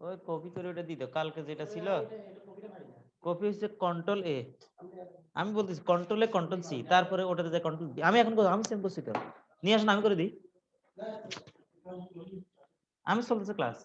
ওই কপি করে ওটা দিত কালকে যেটা ছিল কপি হচ্ছে কন্ট্রোল এ, আমি বলতেছি কন্ট্রোল এ কন্ট্রোল সি, তারপরে ওটাতে যায় কন্ট্রোল বি। আমি এখন আমি সেম করছি তো, নিয়ে আসেন আমি করে দিই, আমি চলতেছে class.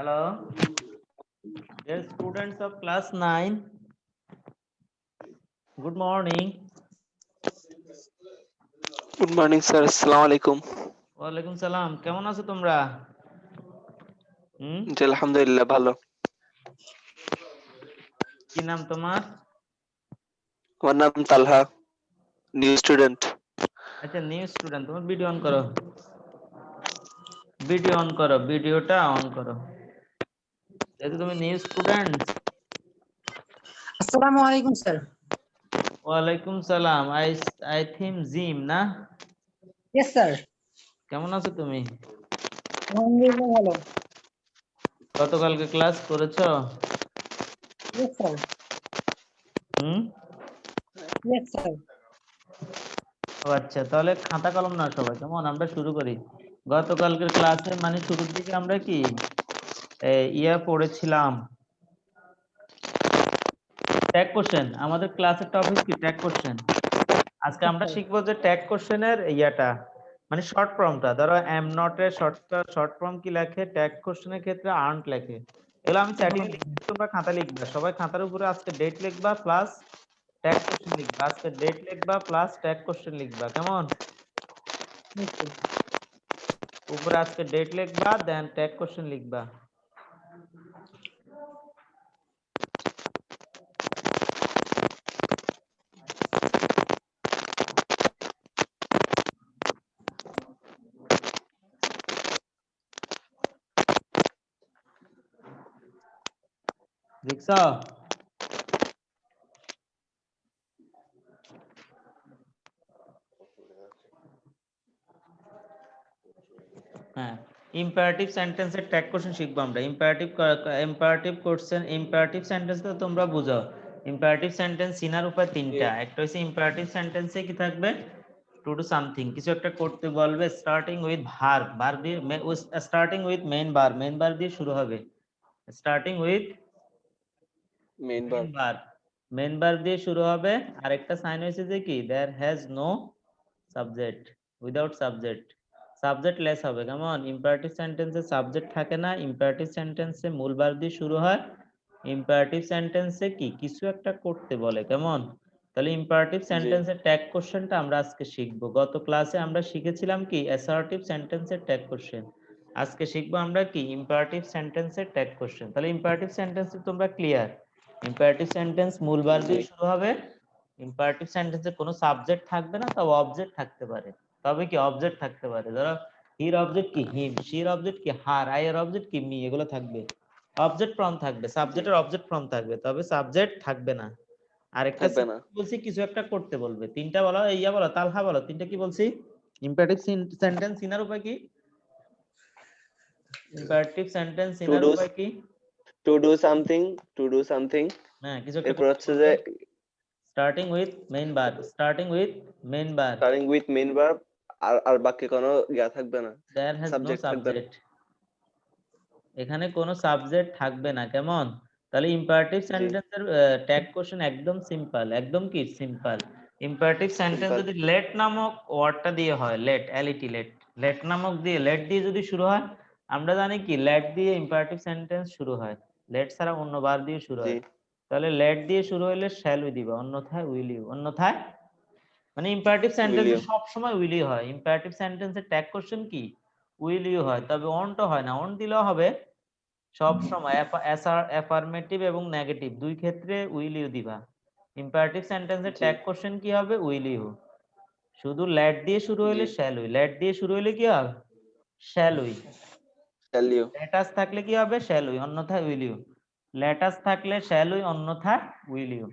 Hello, dear students of class 9, good morning. Good morning sir, আসসালামু আলাইকুম। ওয়ালাইকুম সালাম, কেমন আছো তোমরা? জি আলহামদুলিল্লাহ ভালো। কি নাম তোমার? আমার নাম তালহা, নিউ স্টুডেন্ট। আচ্ছা, নিউ স্টুডেন্ট। তোমার ভিডিও অন করো, ভিডিও অন করো, ভিডিওটা অন করো, যেহেতু তুমি নিউ স্টুডেন্ট। আসসালামু আলাইকুম স্যার। ওয়ালাইকুম সালাম। আই থিম জিম না? Yes sir. কেমন আছো তুমি? আলহামদুলিল্লাহ ভালো। গতকালকে ক্লাস করেছো? Yes sir. Yes sir. ও আচ্ছা, তাহলে খাতা কলম না সবাই, কেমন? আমরা শুরু করি। গতকালকের ক্লাসে মানে শুরুর দিকে আমরা কি পড়েছিলাম ট্যাগ কোশ্চেন। আমাদের ক্লাসের টপিক কি? Tag question. আজকে আমরা শিখবো যে ট্যাগ কোশ্চেনের মানে শর্ট ফর্মটা। ধরো এম নট এর শর্ট ফর্ম কি লেখে, ট্যাগ কোশ্চেনের ক্ষেত্রে আর্নড লেখে। এগুলো আমি চ্যাটিং এ লিখছি, তোমরা খাতা লিখবা। সবাই খাতার উপরে আজকে ডেট লিখবা প্লাস ট্যাগ কোশ্চেন লিখবা। আজকে ডেট লিখবা প্লাস ট্যাগ কোশ্চেন লিখবা, কেমন? উপরে আজকে ডেট লিখবা, দেন ট্যাগ কোশ্চেন লিখবা। লিখছো? হ্যাঁ, ইম্পারেটিভ সেন্টেন্সের ট্যাগ কোশ্চেন শিখবো আমরা। ইম্পারেটিভ কোশ্চেন, ইম্পারেটিভ সেন্টেন্স তো তোমরা বুঝো। ইম্পারেটিভ সেন্টেন্স চিনার উপায় তিনটা। একটা হচ্ছে ইম্পারেটিভ সেন্টেন্সে কি থাকবে, টু ডু সামথিং, কিছু একটা করতে বলবে, স্টার্টিং উইথ ভার্ব, ভার্ব দিয়ে starting with main verb, main verb দিয়ে শুরু হবে। Starting with main main verb. Verb. Main verb দিয়ে শুরু হবে। আরেকটা সাইন হয়েছে যে কি there has no subject, without subject, subject less হবে। কেমন? ইম্পারেটিভ সেন্টেন্সে সাবজেক্ট থাকে না, ইম্পারেটিভ সেন্টেন্সে মূল ভার্ব দিয়ে শুরু হয়। ইম্পারেটিভ সেন্টেন্সে কি কিছু একটা করতে বলে। কেমন? তাহলে ইম্পারেটিভ সেন্টেন্সের ট্যাগ কোশ্চেনটা আমরা আজকে শিখবো। গত ক্লাসে আমরা শিখেছিলাম কি অ্যাসার্টিভ সেন্টেন্সের ট্যাগ কোশ্চেন। আজকে শিখবো আমরা কি ইম্পারেটিভ সেন্টেন্সের ট্যাগ কোশ্চেন। তাহলে ইম্পারেটিভ সেন্টেন্স তোমরা ক্লিয়ার? ইম্পারেটিভ সেন্টেন্স মূল ভার্ব দিয়ে শুরু হবে। ইম্পারেটিভ সেন্টেন্সে কোনো সাবজেক্ট থাকবে না, তবে অবজেক্ট থাকতে পারে। তবে কি অবজেক্ট থাকতে পারে। ধরো হির অবজেক্ট কি হিম, শির অবজেক্ট কি হার, আই এর অবজেক্ট কি মি, এগুলো থাকবে। অবজেক্ট ফর্ম থাকবে, সাবজেক্টের অবজেক্ট ফর্ম থাকবে, তবে সাবজেক্ট থাকবে না। আরেকটা থাকবে না। বলছি কিছু একটা করতে বলবে। তিনটা বলো, ইয়া বলো, তালহা বলো, তিনটা কি বলছি? ইম্পারেটিভ সেন্টেন্স চিনার উপায় কি? ইম্পারেটিভ সেন্টেন্স টু চিনার ডু, উপায় কি? To do something, to do something. হ্যাঁ, কিছু একটা এরপর করতে হচ্ছে বলবে। যে starting with main verb, starting with main verb, starting with main verb, আর বাক্যে কোনো ইয়া থাকবে না, দেয়ার হ্যাজ নো সাবজেক্ট থাকবে না। সাবজেক্ট। এখানে কোনো সাবজেক্ট থাকবে না। কেমন? তাহলে ইম্পারেটিভ জি, সেন্টেন্সের ট্যাগ কোশ্চেন একদম সিম্পল, একদম কি সিম্পল। Imperative sentence simple. যদি লেট নামক ওয়ার্ডটা দিয়ে হয়, লেট, এলইটি, লেট, লেট নামক দিয়ে, লেট দিয়ে যদি শুরু হয়, আমরা জানি কি লেট দিয়ে ইম্পারেটিভ সেন্টেন্স শুরু হয়, লেট ছাড়া অন্য বার দিয়ে শুরু জি, হয়। তাহলে লেট দিয়ে শুরু হলে শ্যাল উই দিবা, অন্যথায় উইল ইউ, অন্যথায় মানে ইম্পারেটিভ উইল সেন্টেন্সে ইউ। সব সময় উইল ইউ হয়। ইম্পারেটিভ সেন্টেন্সের ট্যাগ কোশ্চেন কি উইল ইউ হয়, তবে অন তো হয় না। অন দিলেও হবে সব সময়। অ্যাফার্মেটিভ এবং নেগেটিভ দুই ক্ষেত্রে উইল ইউ দিবা। ইম্পারেটিভ সেন্টেন্সের জি, ট্যাগ কোশ্চেন কি হবে? Will you. শুধু লেট দিয়ে শুরু জি, হলে শ্যাল উই, লেট দিয়ে শুরু হলে কি হবে? Shall we. Tell you. Let us থাকলে কি হবে? শ্যাল উই, অন্যথায় উইল ইউ। লেটাস থাকলে শ্যাল উই, অন্যথায় উইল ইউ।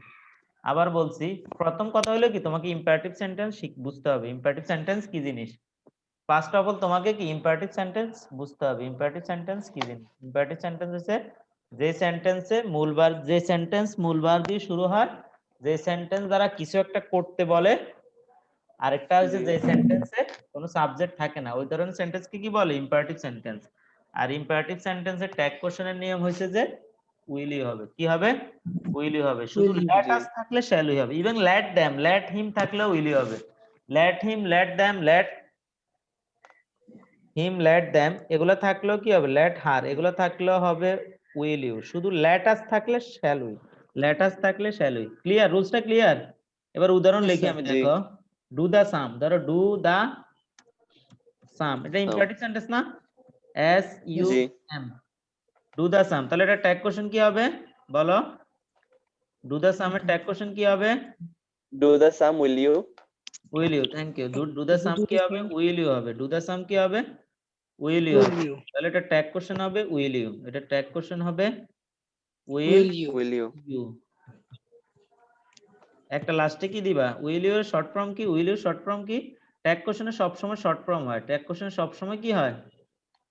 আবার বলছি, প্রথম কথা হলো কি তোমাকে ইম্পারেটিভ সেন্টেন্স বুঝতে হবে। ইম্পারেটিভ সেন্টেন্স কি জিনিস? ফার্স্ট অফ অল তোমাকে কি ইম্পারেটিভ সেন্টেন্স বুঝতে হবে। ইম্পারেটিভ সেন্টেন্স কি জিনিস? ইম্পারেটিভ সেন্টেন্স হচ্ছে যে সেন্টেন্সে মূল ভার্ব, যে সেন্টেন্স মূল ভার্ব দিয়ে শুরু হয়, যে সেন্টেন্স দ্বারা কিছু একটা করতে বলে। আরেকটা হচ্ছে জি, যে সেন্টেন্সে কোনো সাবজেক্ট থাকে না, ওই ধরনের সেন্টেন্সকে কি বলে? Imperative sentence. আর ইম্পারেটিভ সেন্টেন্সের ট্যাগ কোশ্চেনের নিয়ম হয়েছে যে উইল ইউ হবে। কি হবে? উইল ইউ হবে। শুধু Will you? লেট জি, আস থাকলে শ্যাল উই হবে। Even late them, let him থাকলেও উইল ইউ হবে। লেট হিম, late them, let him, late them, এগুলো থাকলেও কি হবে? লেট হার, এগুলো থাকলেও হবে উইল ইউ। শুধু লেট আস থাকলে শ্যাল উই, লেট আস থাকলে শ্যাল উই। ক্লিয়ার? রুলসটা ক্লিয়ার? এবার উদাহরণ Yes, লিখি sir. আমি, জি, দেখো। ডু দা সাম, ধরো ডু দা সাম, এটা সাম, ইম্পারেটিভ সেন্টেন্স না? এস ইউ Yes. জি, এম, ডু দা সাম। তাহলে এটা ট্যাগ কোশ্চেন কি হবে বলো? ডু দা সামের ট্যাগ কোশ্চেন কি হবে? Do the same, will you. Will you. Thank you. Do the same Do কি the হবে? same. উইল ইউ হবে। ডু দা সাম কি হবে? উইল ইউ Will হবে। you? তাহলে এটা ট্যাগ কোশ্চেন হবে উইল ইউ, এটা ট্যাগ কোশ্চেন হবে will Will you? Will you. You. একটা লাস্টে কি দিবা? উইল ইউ এর শর্ট ফর্ম কি? উইল ইউ শর্ট ফর্ম কি? ট্যাগ কোশ্চেনে সব সময় শর্ট ফর্ম হয়। ট্যাগ কোশ্চেনে সব সময় কি হয়?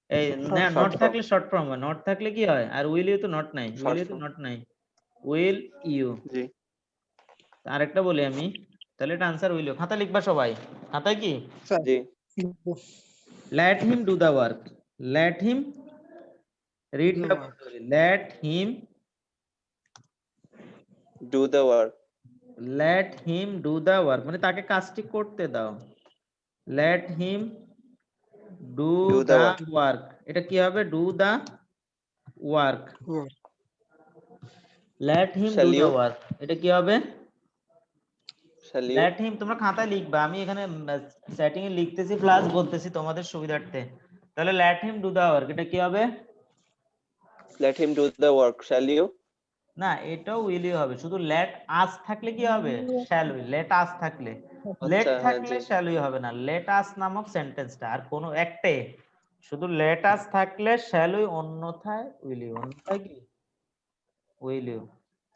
এই নট শর্ট ফর্ম, থাকলে শর্ট ফর্ম হয়, নট থাকলে কি হয়? আর উইল ইউ তো নট নাই, উইল শর্ট ইউ তো ফর্ম। নট নাই, উইল ইউ। জি, আরেকটা বলি আমি, তাহলে এটা আনসার উইল ইউ। খাতা লিখবা সবাই। খাতায় কি? Sir. জি, let him do the work, let him, read The the work. Let him, do the work. Let him do the work, মানে তাকে কাজটি করতে দাও। Let him do do the the work. Work, এটা কি হবে? Do the work. Work. Let him do shall the you, work, এটা কি হবে? শ্যাল ইউ, লেট হিম, তোমরা খাতায় লিখবা, আমি এখানে সেটিং এ লিখতেছি প্লাস বলতেছি তোমাদের সুবিধার্থে। তাহলে let him do the work, এটা কি হবে? Let him do the work, shall you. না, এটাও উইল ইউ হবে। শুধু লেট আস থাকলে কি হবে? Shall we. লেট আস থাকলে, লেট আচ্ছা, হ্যাঁ, থাকলে জি, শ্যাল উই হবে না। লেট আস নামক সেন্টেন্সটা আর কোনো একটাই, শুধু লেট আস থাকলে শ্যাল উই, অন্যথায় উইল ইউ। অন্যথায় কি? Will you.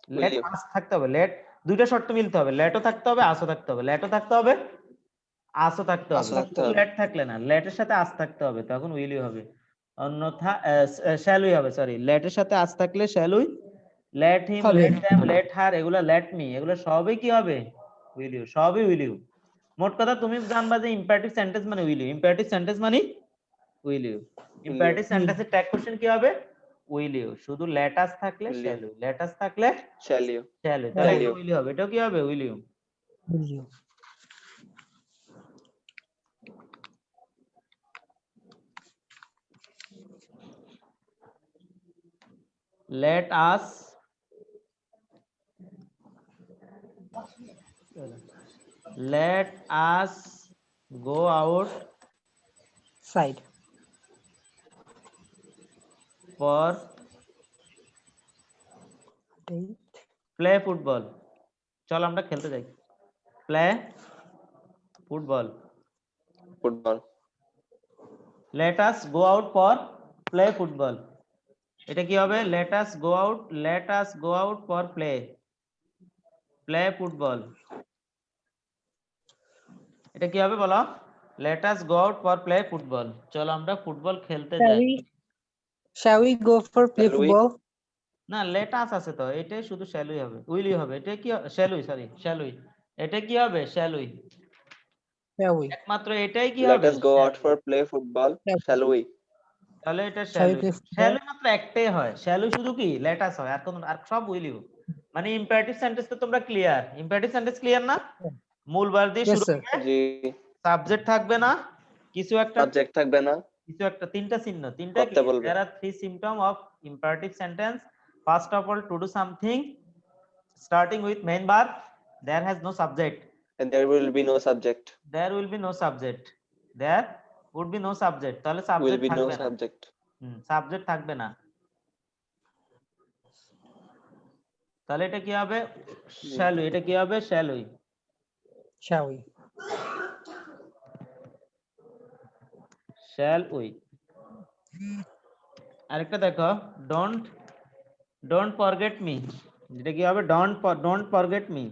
Will let you. Us থাকতে হবে, লেট, দুইটা শর্ত মিলতে হবে। লেটও থাকতে হবে, আসও থাকতে হবে। লেটও থাকতে হবে, আসও থাকতে হবে। আসো থাকতে শুধু হবে। লেট থাকলে না, লেটের সাথে আস থাকতে হবে, তখন উইল ইউ হবে। অন্যথা শ্যাল উই হবে, সরি। লেটের সাথে আস থাকলে shall we. Let him, Have let him. Them, let her, এগুলা লেট মি, এগুলো সবই কি হবে? উইল ইউ, সবই উইল ইউ। মোট কথা তুমি জানবা যে ইম্পারেটিভ সেন্টেন্স মানে উইল ইউ, ইম্পারেটিভ সেন্টেন্স মানে will you. Will you. Imperative সেন্টেন্সের ট্যাগ কোশ্চেন কি হবে? উইল ইউ, শুধু let us থাকলে Will you? shall we, let us থাকলে Shall you? shall we, তাহলে Shall এটা you? উইল ইউ হবে, এটাও কি হবে will you. Will you? let us let us go out Side. for Date. Play football, চল আমরা খেলতে যাই, play football. Football. let us go out for play football, এটা কি হবে let us go out, let us go out for play football, এটা কি হবে বলো, let us go out for play football, চলো আমরা ফুটবল খেলতে Shall যাই। we? Shall we go for play Shall we? football? না let us আছে তো, এটাই শুধু shall we হবে, will you হবে, এটা কি shall we, sorry shall we, এটা কি হবে shall we, Shall we? একমাত্র এটাই কি Let হবে us go shall out we। for play football. Shall we? Shall we? তাহলে এটা Shall shall we we, play shall football? we মাত্র একটাই হয়, shall we শুধু কি let us হয়, আর কোন আর সব will you, মানে ইম্পারেটিভ সেন্টেন্স তো তোমরা ক্লিয়ার, ইম্পারেটিভ সেন্টেন্স ক্লিয়ার না, মূল বার দিয়ে Yes, শুরু sir. হবে, জি। সাবজেক্ট থাকবে না, কিছু একটা Subject থাকবে না। তিনটা চিহ্ন, তিনটা কি, করতে বলবে। there are three symptoms of imperative sentence, first of all to do something starting with main verb, there has no subject, And there will be no subject. there will be no subject, there would be no subject, তাহলে Will subject be no থাকবে না, subject. Subject থাকবে না, তাহলে এটা কি হবে shall we, এটা কি হবে shall we, Shall we? shall we। আরেকটা দেখো don't forget me, যেটা কি হবে don't forget me,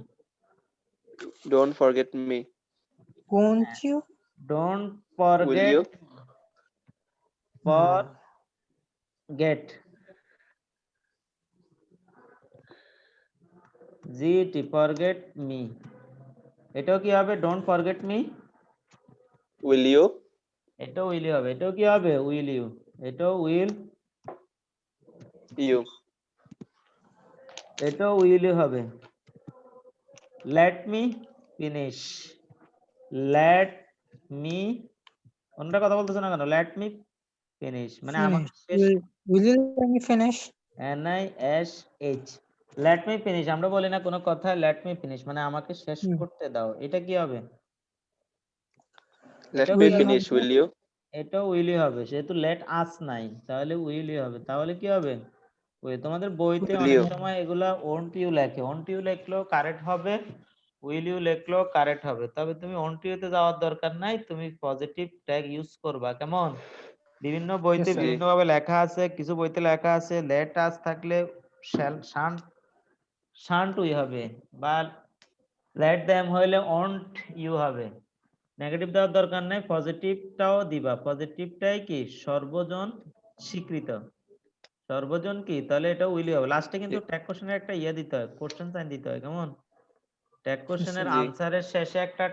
Don't forget me. Won't you? don't Will forget you? forget, gt forget me, এটাও কি হবে don't forget me, Will you? এটাও will you হবে, এটাও কি হবে will you, এটাও will, You. এটাও will you হবে, let me finish, let me, অন্যটা কথা বলতেছ না কেন, let me finish মানে আমাকে Finish. শেষ, Will you let me finish? NISH, let me finish, আমরা বলি না কোনো কথা let me finish মানে আমাকে শেষ করতে দাও, এটা কি হবে, Let এটাও me কি হবে? finish. Will you? এটাও উইলি হবে, যেহেতু লেট আস নাই তাহলে উইলি হবে, তাহলে কি হবে ওই তোমাদের বইতে Will অনেক you? সময় এগুলা ওন্ট ইউ লেখে, ওন্ট ইউ লেখলেও কারেক্ট হবে, উইল ইউ লেখলেও কারেক্ট হবে, তবে তুমি ওন্ট ইউ তে যাওয়ার দরকার নাই, তুমি পজিটিভ ট্যাগ ইউজ করবা, কেমন, বিভিন্ন বইতে Yes, sir. বিভিন্ন ভাবে লেখা আছে, কিছু বইতে লেখা আছে লেট আস থাকলে শান্ট উই হবে, বা লেট দেম হইলে ওন্ট ইউ হবে, নেগেটিভ দেওয়ার দরকার নাই, পজিটিভটাও দিবা, পজিটিভটাই কি সর্বজন স্বীকৃত, সর্বজন কি, তাহলে এটা উইলি হবে, লাস্টে কিন্তু ট্যাগ কোশ্চেনের একটা ইয়ে দিতে হয়, কোশ্চেন সাইন দিতে হয়, কেমন, ট্যাগ কোশ্চেনের জি। আনসারের শেষে একটা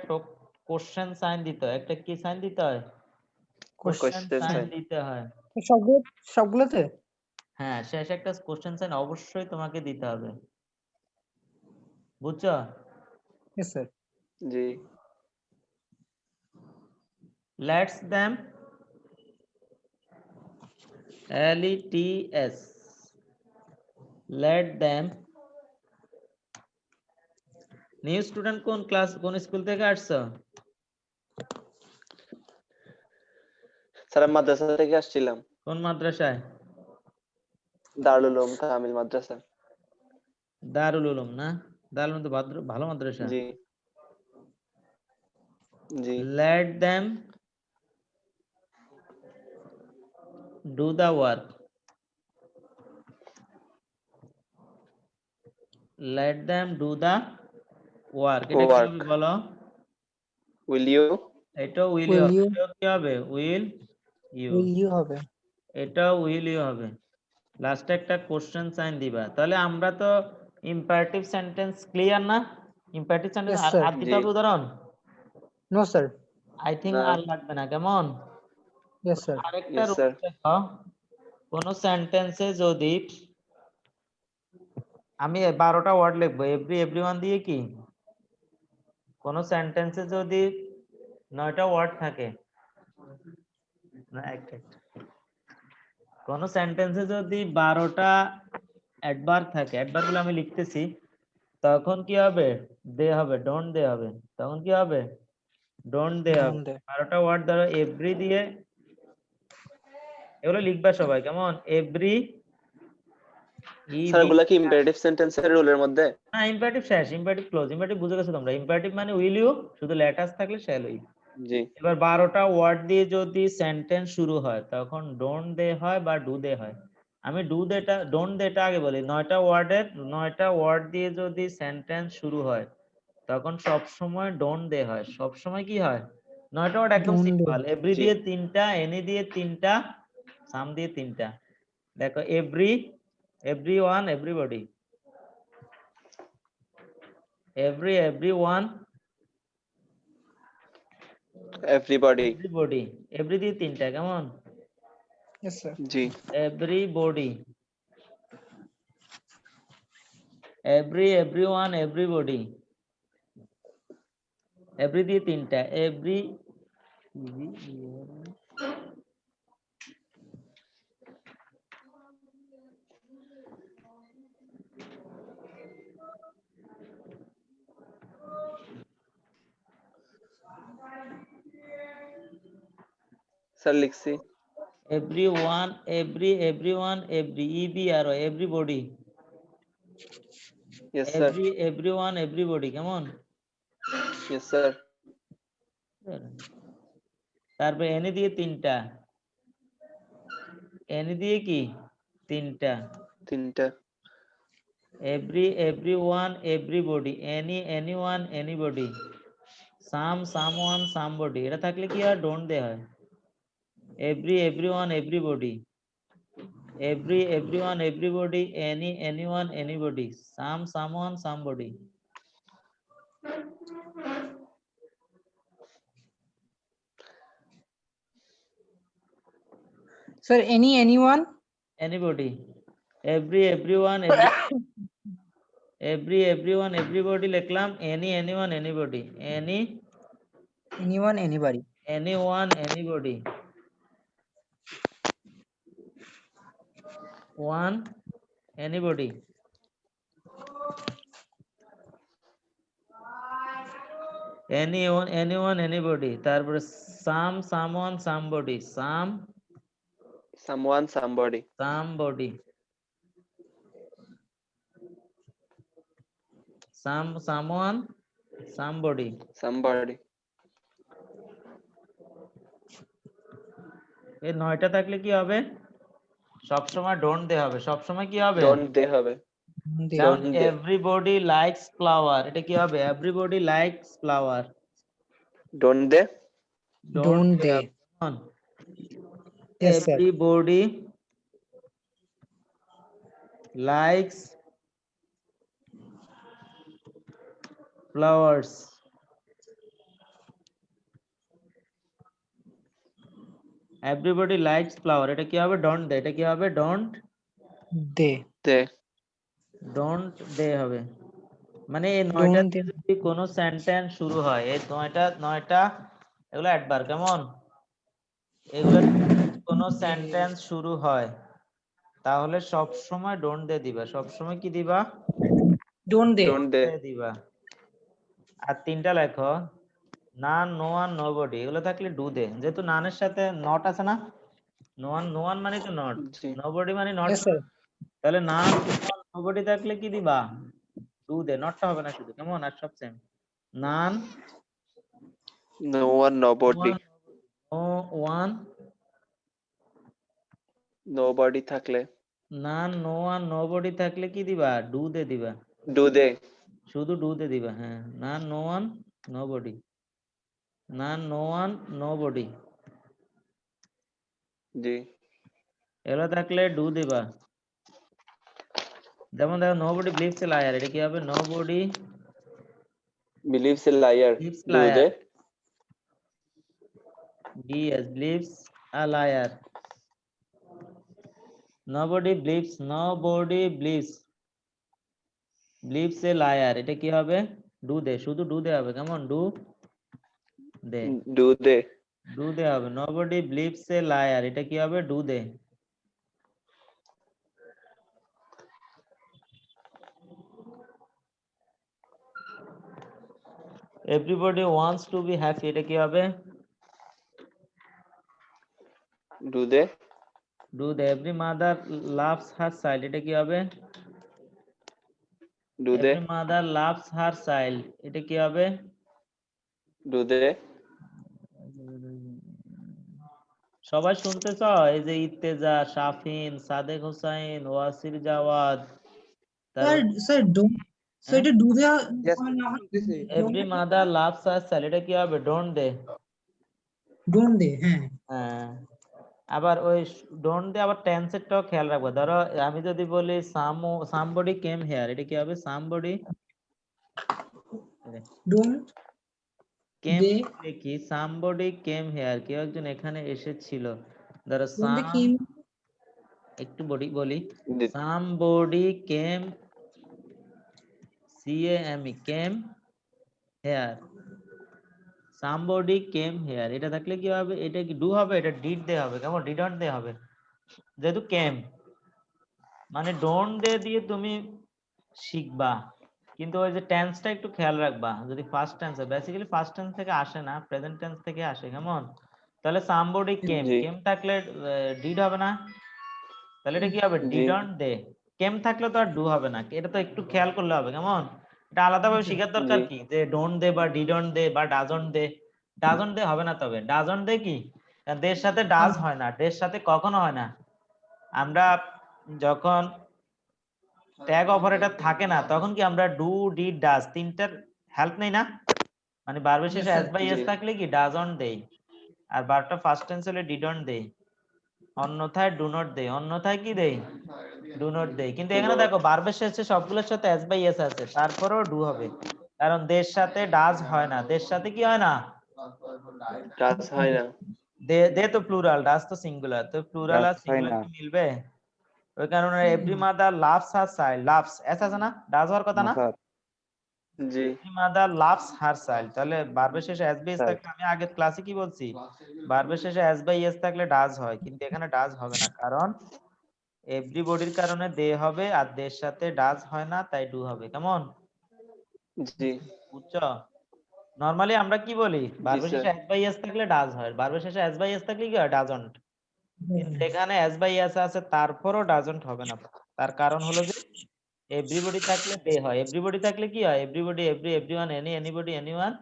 কোশ্চেন সাইন দিতে হয়, একটা কি সাইন দিতে হয়, কোশ্চেন Question সাইন sign. দিতে হয়, সবগুলোতে? হ্যাঁ শেষে একটা কোশ্চেন সাইন অবশ্যই তোমাকে দিতে হবে, বুঝছো, Yes, sir. G. Let's them, LETS, let them, new student কোন ক্লাস কোন স্কুল থেকে আসছো, স্যার আমি মাদ্রাসা থেকে আসছিলাম। কোন মাদ্রাসায়, দারুল উলুম কামিল মাদ্রাসা। দারুল উলুম না, দারুল উলুম তো ভালো মাদ্রাসা, জি। জি। let them do the work, let them do the work, এটা কি হবে Work. বলো, Will you? এটা উইল Will হবে, you? এটা কি হবে উইল ইউ, Will you হবে? এটা উইল ইউ হবে, লাস্টে একটা কোশ্চেন সাইন দিবা, তাহলে আমরা তো ইম্পারেটিভ সেন্টেন্স ক্লিয়ার না, ইম্পারেটিভ সেন্টেন্স Yes, sir. আর দিতে জি। হবে উদাহরণ, No, sir. আই থিংক না। আর লাগবে না, কেমন, Yes, sir. আরেকটা Yes, রুল sir. দেখো, কোন সেন্টেন্সে যদি আমি 12টা ওয়ার্ড লিখবো এভরি এভরিওয়ান দিয়ে কি কোন সেন্টেন্সে যদি 9টা ওয়ার্ড থাকে না একটা কোন সেন্টেন্সে যদি 12টা অ্যাডভার্ব থাকে অ্যাডভার্ব গুলো আমি লিখতেছি তখন কি হবে দে হবে ডোন্ট দে হবে তখন কি হবে ডোন্ট দে হবে Don't they? 12টা ওয়ার্ড ধরো এভরি দিয়ে এগুলো লিখবা সবাই কেমন এভরি স্যার এগুলা কি ইম্পারেটিভ সেন্টেন্সের রুলের মধ্যে? না ইম্পারেটিভ শেষ ইম্পারেটিভ ক্লোজ ইম্পারেটিভ বুঝে গেছো তোমরা ইম্পারেটিভ মানে উইল ইউ শুধু লেটার্স থাকলে শ্যাল উই জি এবার 12টা ওয়ার্ড দিয়ে যদি সেন্টেন্স শুরু হয় তখন ডোন্ট দে হয় বা ডু দে হয় আমি ডোন্ট দেটা আগে বলি 9টা ওয়ার্ড দিয়ে যদি সেন্টেন্স শুরু হয় তখন সব সময় ডোন্ট দে হয় সব সময় কি হয় 9টা ওয়ার্ড একদম Don't they? সিম্পল এভরি জি দিয়ে 3টা এনি দিয়ে 3টা সাম দিয়ে 3টা দেখো every everyone everybody everyone everybody everybody every দিয়ে 3টা কেমন Yes, sir. জি everybody everyone everybody এভরি দিয়ে 3টা এভরি স্যার লিখছি everyone everyone everybody yes sir everyone everybody কেমন ইয়েস স্যার তারপরে এনি দিয়ে 3টা এনি দিয়ে কি 3টা তিনটা everyone everybody anyone anybody someone somebody এটা থাকলে কি হয় ডোন্ট দে হয় everyone everybody everyone everybody anyone anybody someone somebody Sir, anyone? anybody everyone everyone everybody লিখলাম anyone anybody Anyone, anybody. anyone anybody one anybody anyone anybody তারপরে someone somebody someone somebody somebody someone somebody somebody এই 9টা থাকলে কি হবে সব সময় don't they হবে সব সময় কি হবে ডোন্ট দে হবে Don't they? যেমন don't they? Everybody likes flower এটা কি হবে everybody likes flower don't they Don't they? Yes, sir. everybody likes flowers everybody likes flower এটা কি হবে ডোন্ট দে এটা কি হবে ডোন্ট They. দে দে হবে মানে এই 9টা Don't দিয়ে they? যদি কোনো সেন্টেন্স শুরু হয় এই 9টা এগুলো অ্যাডভার্ব কেমন এগুলো কোনো সেন্টেন্স শুরু হয় তাহলে সব সময় ডোন্ট দে দিবা সব সময় কি দিবা Don't they? ডোন্ট দে দে দিবা আর 3টা লেখো নান নো ওয়ান নোবডি এগুলো থাকলে ডু দে যেহেতু নানের সাথে নট আছে না নো ওয়ান মানে তো নট জি নোবডি মানে নট Yes, sir. তাহলে নান নোবডি থাকলে কি দিবা ডু দে নটটা হবে না শুধু কেমন আর সব same none no one nobody no one nobody থাকলে নান নো ওয়ান নোবডি থাকলে কি দিবা ডু দে দিবা ডু দে শুধু ডু দে দিবা হ্যাঁ none no one nobody none no one nobody জি এগুলো থাকলে ডু দিবা যেমন দেখো নোবডি বিলিভস এ লায়ার এটা কি হবে nobody believes a liar believes do they liar believes a liar nobody believes believes a liar, এটা কি হবে? do they, শুধু do they হবে, কেমন? do they, Do they? do they হবে। nobody believes a liar, এটা কি হবে? do they। everybody wants to be happy, এটা কি হবে? Do they? do they। every mother loves her child, এটা কি হবে? Do they? every mother loves her child, এটা কি হবে? Do they? সবাই শুনতেছ? এই যে Itteza, Shafin, Sadek Hossain, Wasir Jawad, sir sir don't sir এটা ডু দে Yes, না হয় every mother loves her child, এটা কি হবে? Don't they. ডোন্ট দে, হ্যাঁ হ্যাঁ, আবার ওই ডোন্ট দে আবার টেন্সেরটাও খেয়াল রাখবে। ধরো আমি যদি বলি সামবডি কেম হেয়ার, এটা কি হবে? সামবডি ডোন্ট কেম দে দেখি, সামবডি কেম হেয়ার, কেউ একজন এখানে এসেছিল। ধরো ডোন্ট দে কেম একটু বলি Did. Somebody came, came here, somebody came here, এটা থাকলে কি হবে? এটা কি ডু হবে? এটা ডিড দে হবে, কেমন? ডিডন্ট দে হবে, যেহেতু কেম। মানে ডোন্ট দে দিয়ে তুমি শিখবা, কিন্তু ওই যে টেন্সটা একটু খেয়াল রাখবা। যদি ফার্স্ট টেন্স হয়, বেসিক্যালি ফার্স্ট টেন্স থেকে আসে না, প্রেজেন্ট টেন্স থেকে আসে, কেমন? তাহলে সামবডি কেম, জি। কেম থাকলে ডিড হবে না, তাহলে এটা কি হবে? জি। ডিডন্ট দে। কেম থাকলে তো আর ডু হবে না, এটা তো একটু খেয়াল করলে হবে, কেমন? এটা আলাদাভাবে শেখার দরকার জি। কি, যে ডোন্ট দে বা ডিডন্ট দে বা ডাজন্ট দে। ডাজন্ট দে হবে না, তবে ডাজন্ট দে কি, দের সাথে ডাজ হয় না, দের সাথে কখনো হয় না। আমরা যখন ট্যাগ অপারেটর থাকে না, তখন কি আমরা ডু, ডিড, ডাজ তিনটার হেল্প নেই না? মানে ভার্বের শেষে Yes, এস বাই এস জি। থাকলে কি ডাজন্ট দেই, আর ভার্বটা ফার্স্ট টেন্স হলে ডিডন্ট দেই, অন্যথায় ডু নট দেই, অন্যথায় কি দেই? ডু নট দেই। কিন্তু Do এখানে not. দেখো ভার্বের শেষে সবগুলোর সাথে এস বাই এস আছে, তারপরেও ডু হবে, কারণ দের সাথে ডাজ হয় না। দের সাথে কি হয় না? Does হয় না। দে তো প্লুরাল, ডাজ তো সিঙ্গুলার, তো প্লুরাল আর সিঙ্গুলার কি মিলবে? ওই কারণে every mother loves her child, loves S আছে না, ডাজ হওয়ার কথা না? জি। Every mother loves her child, তাহলে ভার্বের শেষে এস বাই এস থাকলে, আমি আগের ক্লাসে কি বলছি, ভার্বের শেষে এস বাই এস থাকলে ডাজ হয়, কিন্তু এখানে ডাজ হবে না, কারণ এভরিবডির কারণে দে হবে, আর দের সাথে ডাজ হয় না, তাই ডু হবে, কেমন? জি। বুঝছো? নরমালি আমরা কি বলি, জি ভার্বের স্যার। শেষে এস বাই এস থাকলে ডাজ হয়, ভার্বের শেষে এস বাই এস থাকলে কি হয়? ডাজন্ট। কিন্তু এখানে এস বাই এস আছে, তারপরও ডাজন্ট হবে না। তার কারণ হলো যে এভরিবডি থাকলে দে হয়, এভরিবডি থাকলে কি হয়? Everybody, everyone, anybody, anyone,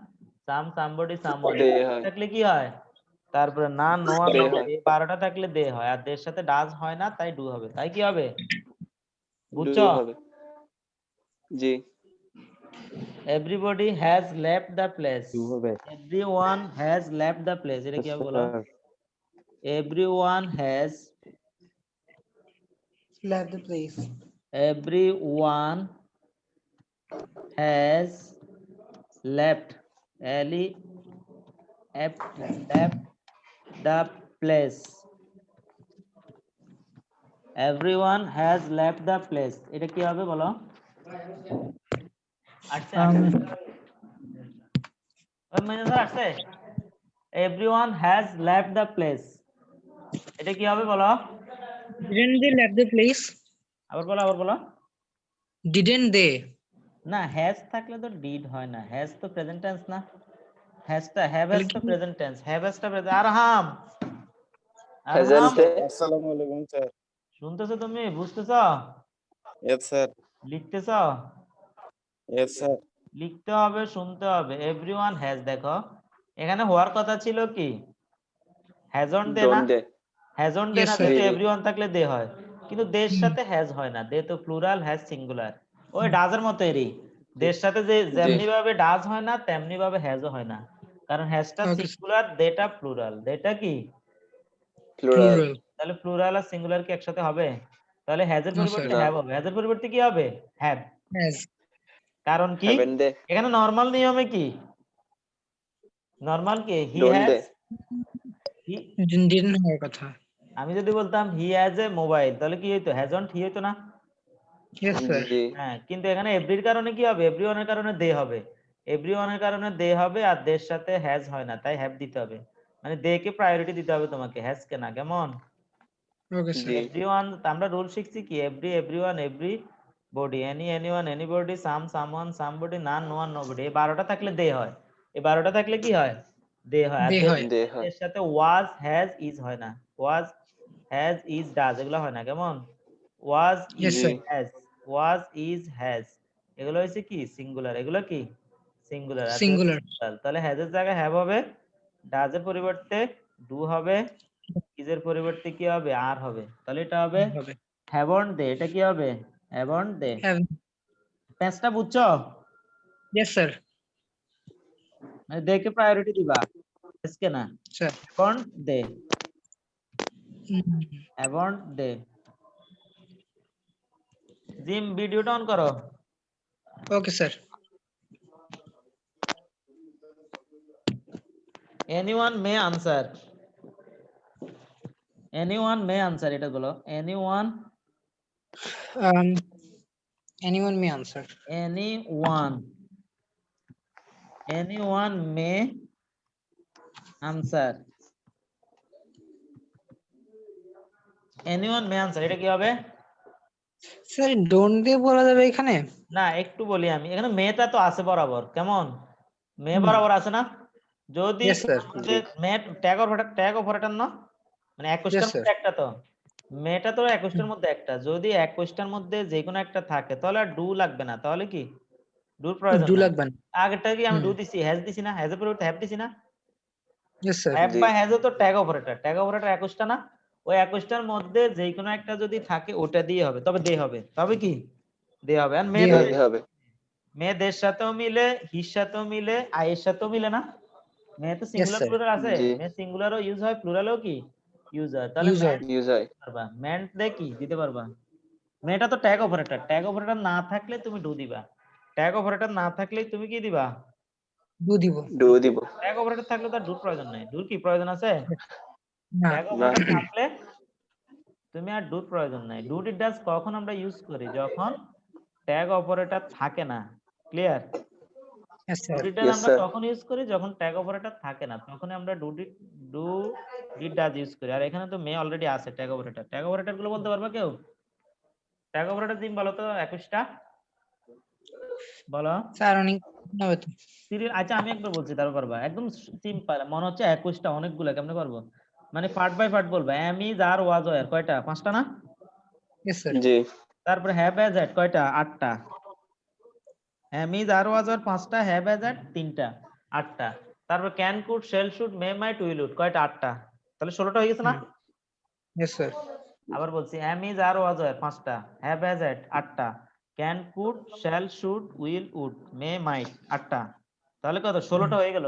somebody, someone, they এগুলো হয়। থাকলে কি হয়? তারপরে না, নো আর দে নবডি, হয়। এই 12টা থাকলে দে হয়, আর দের সাথে ডাজ হয় না, তাই ডু হবে। তাই কি হবে? ডু বুঝছো? হবে। জি। Everybody has left the place, everyone has left the place, এটা কি হবে বলো? Everyone has, left the place. everyone has left, left the place, everyone has left the place, এটা কি হবে বলো? আসছে ওই মানে স্যার আসছে, everyone has left the place, এটা কি হবে বলো? Didn't they left the place? আবার বলো। Didn't they? না, হ্যাজ থাকলে তো ডিড হয় না, হ্যাজ তো প্রেজেন্ট টেন্স না, হ্যাজটা হ্যাভ হ্যাজ তো প্রেজেন্ট টেন্স, হ্যাভ হ্যাজটা প্রেজেন্ট। আরহাম, আরহাম প্রেজেন্টে। আসসালামু আলাইকুম স্যার। শুনতেছো? তুমি বুঝতেছো? Yes sir. লিখতেছো? Yes sir. লিখতে হবে, শুনতে হবে। এভরিওয়ান হ্যাজ, দেখো এখানে হওয়ার কথা ছিল কি, হ্যাজন্ট দে না, don't they. Hasn't they Yes, না, sir. যেহেতু জি। এভরিওয়ান থাকলে দে হয়, কিন্তু দের সাথে হ্যাজ হয় না, দে তো প্লুরাল, হ্যাজ সিঙ্গুলার। ওই ডাজের মতো এরই, দের সাথে যে জি। যেমনি ভাবে ডাজ হয় না, তেমনি ভাবে হ্যাজও হয় না, কারণ হ্যাজটা Okay, সিঙ্গুলার, দেটা প্লুরাল। দেটা কি? প্লুরাল। plural. তাহলে প্লুরাল আর সিঙ্গুলার কি একসাথে হবে? তাহলে হ্যাজের No, sir. পরিবর্তে না। হ্যাভ হবে, হ্যাজের পরিবর্তে কি হবে? হ্যাভ। Has. কারণ কি? হ্যাভেন দে। এখানে নরমাল নিয়মে কি, নরমাল কি, হি don't has, they. He Didn't হওয়ার কথা। আমি যদি বলতাম হি হ্যাজ এ মোবাইল তাহলে কি হইতো? হ্যাজ অন হি হইতো না? Yes, sir. জি হ্যাঁ, কিন্তু এখানে এভরির কারণে কি হবে? এভরিওয়ানের কারণে দে হবে। এভরিওয়ানের কারণে দে হবে আর দের সাথে হ্যাজ হয় না, তাই হ্যাভ দিতে হবে। মানে দে কে প্রায়োরিটি দিতে হবে তোমাকে, হ্যাজ কে না। কেমন? Okay, sir. জি এভরিওয়ান আমরা রুল শিখছি কি? Every, everyone, everybody, any, anyone, anybody, some, someone, somebody, none, no one, nobody. এই 12টা থাকলে দে হয়। এই 12টা থাকলে কি হয়? দে হয়। আর They হয়। দে হয় এর সাথে ওয়াজ, হ্যাজ, ইজ হয় না। ওয়াজ, হ্যাজ, ইজ, ডাজ এগুলো হয় না। কেমন? ওয়াজ, Yes, is, G sir. Has, was, is, has এগুলো হচ্ছে কি? সিঙ্গুলার। এগুলো কি? সিঙ্গুলার। আর যেহেতু Singular. plural, তাহলে হ্যাজের জায়গায় হ্যাভ হবে, ডাজের পরিবর্তে ডু হবে, ইজের পরিবর্তে কি হবে? আর হবে। তাহলে এটা হবে হবে। হ্যাভন্ট দে। এটা কি হবে? Haven't they. Have. প্যাঁচটা বুঝছো? Yes, sir. মানে দেখে প্রায়োরিটি দিবা, আজকে না। Sir. Haven't they, Mm. Haven't they. জিম ভিডিওটা অন করো। Okay, sir. Anyone may answer, anyone may answer এটা বলো। Anyone, Um, anyone may answer. Anyone, anyone may answer, anyone may answer এটা কি হবে? স্যার ডোন্ট দিয়ে বলা যাবে এখানে? না, একটু বলি আমি। এখানে মেটা তো আছে বরাবর। কেমন? মে হুম। বরাবর আছে না? যদি Yes, sir. আমাদের মে ট্যাগ অপারেটর না, মানে Yes, একুশটার sir. মধ্যে একটা তো। মেটা তো একুশটার মধ্যে একটা। যদি একুশটার মধ্যে যে কোনো একটা থাকে তাহলে আর ডু লাগবে না। তাহলে কি? ডুর প্রয়োজন ডু নাই। লাগবে না। আগেরটা কি আমি হুম। ডু দিছি, হ্যাজ দিছি না? হ্যাজের পরিবর্তে হ্যাভ দিছি না? Yes, sir. হ্যাভ জি বা হ্যাজও তো ট্যাগ অপারেটর। ট্যাগ অপারেটর 21টা না? ওই 21টার মধ্যে যে কোনো একটা যদি থাকে ওটা দিয়ে হবে। তবে দে হবে। তবে কি? দে হবে। আর দিয়ে মেয়ে হবে। হবে মেয়েদের সাথেও মিলে, হির সাথেও মিলে, আয়ের সাথেও মিলে না? মেয়ে তো Yes, সিঙ্গুলার sir. প্লুরাল আছে। জি মেয়ে সিঙ্গুলারও ইউজ হয়, প্লুরালও কি? ইউজ হয়। তাহলে User. ম্যান ইউজ হয় পারবা। ম্যান দে কি দিতে পারবা? মেয়েটা তো ট্যাগ অপারেটর। ট্যাগ অপারেটর না থাকলে তুমি ডু দিবা। ট্যাগ অপারেটর না থাকলে তুমি কি দিবা? ডু দিব। ডু দিব ট্যাগ অপারেটর থাকলে তো আর ডুর প্রয়োজন নাই। ডুর কি প্রয়োজন আছে? না। ট্যাগ না অপারেটর থাকলে তুমি আর ডুর প্রয়োজন নাই। ডু ডিড ডাজ কখন আমরা ইউজ করি? যখন ট্যাগ অপারেটর থাকে না। Clear? Yes, do sir. Did does yes আমরা স্যার কখন ইউজ করি? যখন ট্যাগ অপারেটর থাকে না। তখন আমরা ডু ডিড ডাজ ইউজ করি। আর এখানে তো মে অলরেডি আছে ট্যাগ অপারেটর। ট্যাগ অপারেটর গুলো বলতে পারবা কেউ? ট্যাগ অপারেটর দিন বলো তো 21টা। বলো। স্যার অনেক হবে তো। সিরিয়াল আচ্ছা আমি একবার বলছি তারপর পারবা। একদম সিম্পল। মনে হচ্ছে 21টা অনেকগুলো কেমনে পারবো? মানে পার্ট বাই পার্ট বলবা। Am is are was were কয়টা? 5টা না? Yes, sir. জি তারপরে হ্যাভ হ্যাজ হ্যাড কয়টা? 8টা। Am is are was were 5টা, হ্যাভ হ্যাজ হ্যাড 3টা, 8টা। তারপর can could shall should may might will would কয়টা? 8টা। তাহলে 16টা হয়ে গেছে না? হুম। Yes, sir. আবার বলছি am is are was were 5টা, হ্যাভ হ্যাজ হ্যাড 8টা, can could shall should will would may might 8টা। তাহলে কত? 16টা হয়ে গেল।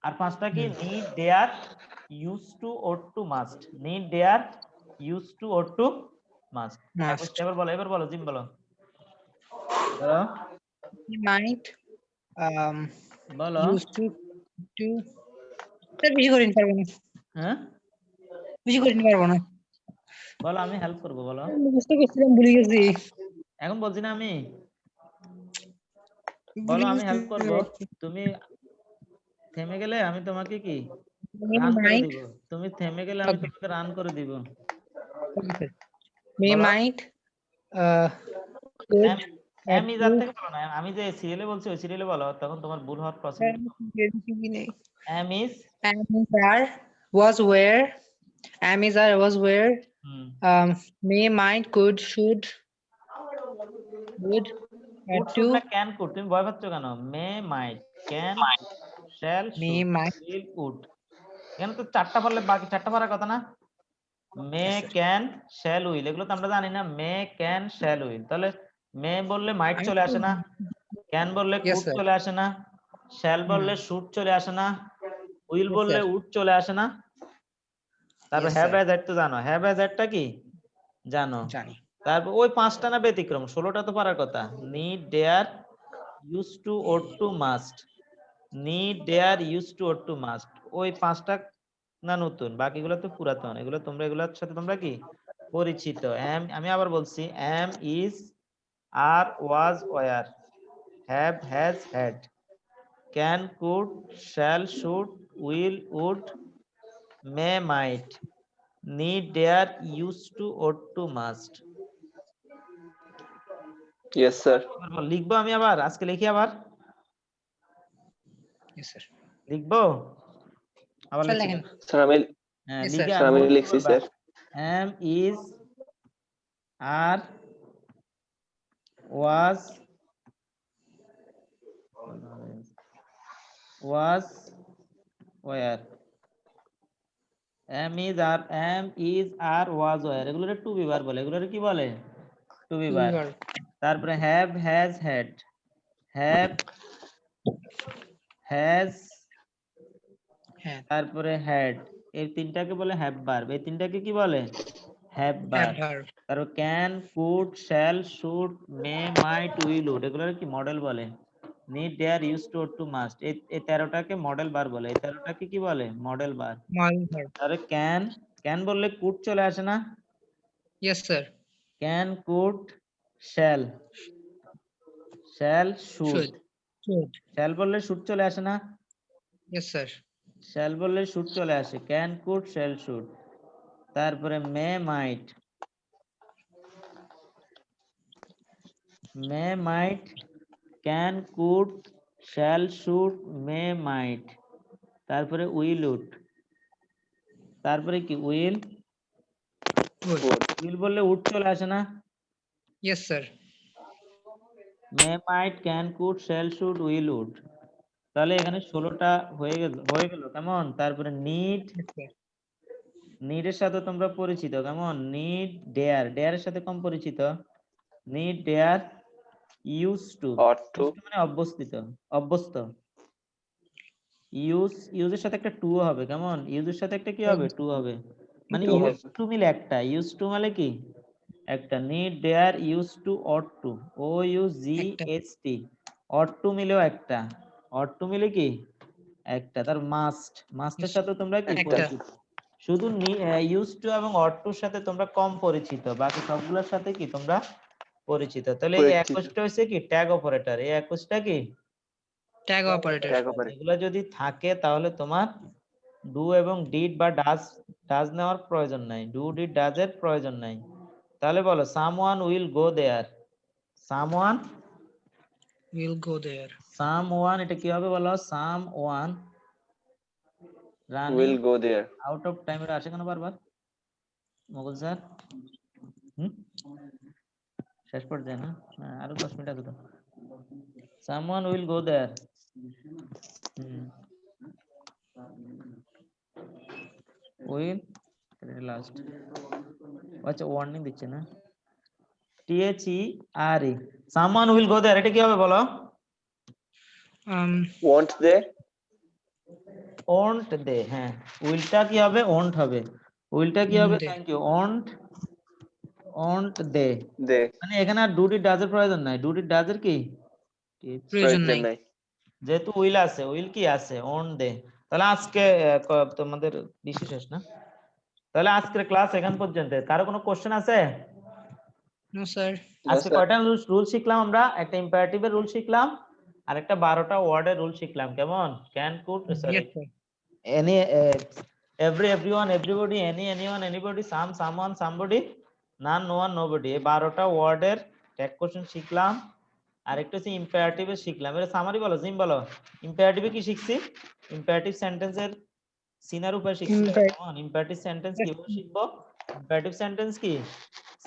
আর 5টা কি? হুম। Need, dare, use to, ought to, must. Need, dare, use to, ought to, must. Must. এবার বলো জিম বলো। বলো He might বলো। used to স্যার বেশি করে নিতে পারবো না। হ্যাঁ বেশি করে নিতে পারবো না। বলো, আমি হেল্প করবো। বলো। মুখস্থ করছিলাম ভুলে গেছি। এখন বলছি না আমি? বলো, ভুলে আমি গেছি। হেল্প করব। তুমি থেমে গেলে আমি তোমাকে কি He রান করে might. দিব। তুমি থেমে গেলে আমি Okay. তোমাকে রান করে দিব। Okay, sir. They বলো। might could am is are approve থেকে বলো না। আমি যে সিরিয়ালে বলছি ওই সিরিয়ালে বলো, তখন তোমার ভুল হওয়ার possibility. Am is Amizar was where Amizar was where may might could should would had would should to না ক্যান কুড? তুমি ভয় পাচ্ছ কেন? May might, can, shall, may should, might. Will, would. এখানে তো 4টা পারলে বাকি 4টা পারার কথা না? May, Yes, sir. Can, shall, will এগুলো তো আমরা জানি না। May, can, shall, will. তাহলে মে বললে মাইট আমি চলে আসে না? ক্যান বললে Yes, কুড sir. চলে আসে না? শ্যাল বললে শুড চলে আসে না? উইল Yes, বললে sir. উড চলে আসে না? তারপর Yes, have sir. Has had তো জানো। হ্যাভ হ্যাজ হ্যাডটা কি জানো? জানি। তারপর ওই 5টা না ব্যতিক্রম? 16টা তো পারার কথা। Need, dare, use to, ought to, must. Need, dare, use to, ought to, must. ওই 5টা না নতুন, বাকিগুলো তো পুরাতন। এগুলো তোমরা এগুলোর সাথে তোমরা কি পরিচিত। am আমি আবার বলছি am is are was were have has had can could shall should will would may might need dare used to ought to must। Yes sir. এবার বল, লিখবো আমি আবার, আজকে লিখি আবার Yes, sir. লিখবো আবার Sir, লিখছি। লেখেন। স্যার আমি হ্যাঁ Yes, লিখে sir. স্যার আমি মুখস্থ লিখছি করবা। Sir. am is are was were am is are was were এগুলোর টু বি বার বলে। এগুলোর কি বলে? টু বি বার। Sure. তারপরে have has had have has হ্যাঁ, তারপরে had এই তিনটাকে বলে হ্যাভ ভার্ব। এই তিনটাকে কি বলে? Have have verb. verb. তারপর can could shall should may might will would এগুলোর কি মডেল বলে। Need dare use to to must এই 13টাকে মডেল বার বলে। এই 13টাকে কি বলে? মডেল বার। Model verb. তাহলে ক্যান ক্যান বললে কুড চলে আসে না? Yes, sir. Can could shall shall should Should. Should. Shall বললে শুড চলে আসে না? Yes, sir. শ্যাল বললে শুড চলে আসে। Can could shall should. তারপরে may might may might can could shall should may might. তারপরে উইল উড। তারপরে কি উইল Would. উইল বললে উড চলে আসে না? Yes, sir. May might can could shall should will would. তাহলে এখানে 16টা হয়ে গেল কেমন? তারপরে নিড Yes, sir. নিডের সাথে তোমরা পরিচিত কেমন? নিড ডেয়ার ডেয়ারের সাথে কম পরিচিত। Need dare use to ought to মানে অভ্যস্ত। ইউজের সাথে একটা টু হবে কেমন? ইউজের সাথে একটা কি হবে? টু হবে। মানে টু ইউজ হবে। টু মিলে একটা, ইউজ টু মানে কি একটা। Need dare use to ought to ও ইউ জি একটা। এস টি অট টু মিলেও একটা। অট টু মিলে কি একটা। তার মাস্টের সাথে তোমরা কি একটা। পরিচিত। শুধু ইউজ টু এবং অট টুর সাথে তোমরা কম পরিচিত, বাকি সবগুলোর সাথে কি তোমরা পরিচিত। তাহলে এই পরিচিত। 21টা হচ্ছে কি ট্যাগ অপারেটর। এই 21টা কি Tag operator. Tag operator. এগুলো যদি থাকে তাহলে তোমার ডু এবং ডিড বা ডাজ নেওয়ার প্রয়োজন নাই। ডু ডিড ডাজ এর প্রয়োজন নাই। তাহলে বলো someone will go there. Someone Will go there. Someone এটা কি হবে বলো? Someone running will go there. Out of time. এটা আসে কেন বারবার মোগল স্যার? শেষ পর্যায়ে না? হ্যাঁ, আরো 10 মিনিট আছে তো। Someone will go there. Will last. আচ্ছা ওয়ার্নিং দিচ্ছে না? THERE someone will go there এটা কি হবে বলো? Won't they won't they. হ্যাঁ উইলটা কি হবে? ওন্ট হবে। উইলটা কি হবে? They. Thank you. Won't they. They মানে এখানে আর ডুডি ডাজের প্রয়োজন নাই। ডুডি ডাজের কি প্রয়োজন প্রয়োজন নাই। নাই। যেহেতু উইল আছে, উইল কি আছে? ওন্ট দে। তাহলে আজকে তোমাদের বিশেষ না? তাহলে আজকের ক্লাস এখান পর্যন্ত। কারো কোনো কোশ্চেন আছে? No, sir. আজকে স্যার। কয়টা রুল শিখলাম আমরা? একটা ইম্পারেটিভের রুল শিখলাম আর একটা 12টা ওয়ার্ডের রুল শিখলাম কেমন? Can could sorry Yes, sir. any everyone everybody anyone anybody someone somebody none no one nobody এই 12টা ওয়ার্ডের ট্যাগ কোশ্চেন শিখলাম। আর একটা হচ্ছে ইম্পারেটিভ এর শিখলাম। এর সামারি বলো, জিম বলো। ইম্পারেটিভে কি শিখছি? ইম্পারেটিভ সেন্টেন্সের সিনার উপরে শিখছি। কেমন ইম্পারেটিভ সেন্টেন্স কিভাবে শিখবো? ইম্পারেটিভ সেন্টেন্স কি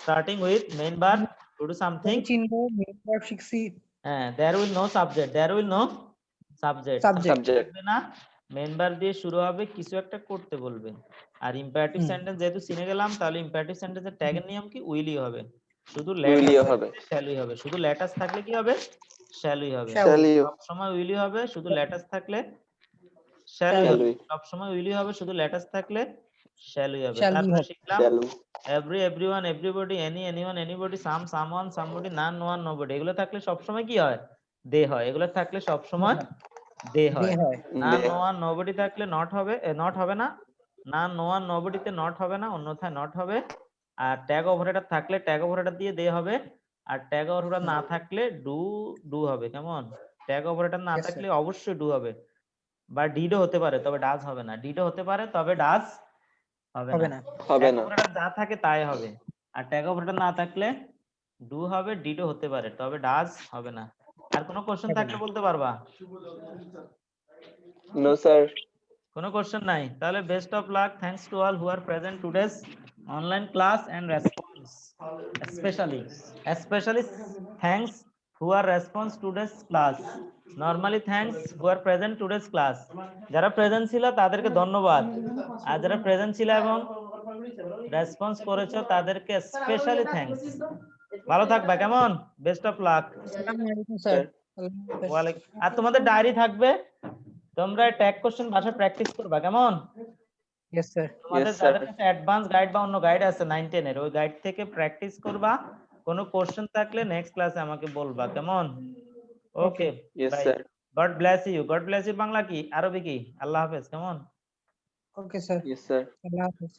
starting with main verb two do something. main verb শিখছি। হ্যাঁ there will no subject, there will no subject subject. না, মেইন ভার্ব দিয়ে শুরু হবে, কিছু একটা করতে বলবে। আর ইম্পারেটিভ সেন্টেন্স যেহেতু চিনে গেলাম তাহলে ইম্পারেটিভ সেন্টেন্সের ট্যাগের নিয়ম কি? উইলই হবে। শুধু লেটাস উইলিও থাকলে হবে। শ্যালই হবে। শুধু লেটাস থাকলে কি হবে? শ্যালই হবে। শ্যালিও। সব সময় উইলই হবে, শুধু লেটাস থাকলে শ্যালই হবে। শ্যালুই। সব সময় উইলই হবে, শুধু লেটাস থাকলে শ্যালই হবে। Shall we তারপরে have- শিখলাম শ্যালু। everyone everybody anyone anybody someone somebody none no one nobody এগুলো থাকলে সব সময় কি হয়? দে হয়। এগুলো থাকলে সব সময় দে হয়। They হয়। না দে নো ওয়ান নোবডি থাকলে নট হবে, নট হবে না। না নো আর নোবডিতে নট হবে না, অন্যথায় নট হবে। আর ট্যাগ অপারেটর থাকলে ট্যাগ অপারেটর দিয়ে দে হবে, আর ট্যাগ অপারেটর না থাকলে ডু হবে। কেমন? ট্যাগ অপারেটর না Yes, sir. থাকলে অবশ্যই ডু হবে, বা ডিডও হতে পারে তবে ডাজ হবে না, ডিডও হতে পারে তবে ডাজ হবে হবে না। না। হবে ট্যাগ না। অপারেটর যা থাকে তাই হবে, আর ট্যাগ অপারেটর না থাকলে ডু হবে, ডিডও হতে পারে তবে ডাজ হবে না। আর কোনো কোশ্চেন হবে থাকলে না। বলতে পারবা? No sir. কোনো কোশ্চেন নাই? তাহলে best of luck, thanks to all who are present today's online class and response, especially thanks who are response today's class, normally thanks who are present today's class। যারা present ছিল তাদেরকে ধন্যবাদ, আর যারা present ছিল এবং response করেছো তাদেরকে specially thanks. ভালো থাকবা, কেমন? Best of lakh. আসসালামু আলাইকুম স্যার। আল্লাহ হাফেজ। ওয়ালাইকুম। আর তোমাদের ডায়েরি থাকবে, তোমরা ট্যাগ কোশ্চেন বাসায় প্র্যাকটিস করবা, কেমন? Yes, sir. তোমাদের Yes, sir. যাদের কাছে অ্যাডভান্স গাইড বা অন্য গাইড আছে 9 10 এর, ওই গাইড থেকে প্র্যাকটিস করবা। কোনো কোশ্চেন থাকলে নেক্সট ক্লাসে আমাকে বলবা, কেমন? Okay Yes, bye. sir. God bless you. God bless you Bangla কি, আরবি কি? আল্লাহ হাফেজ, কেমন? Okay, sir. Yes, sir. আল্লাহ হাফেজ।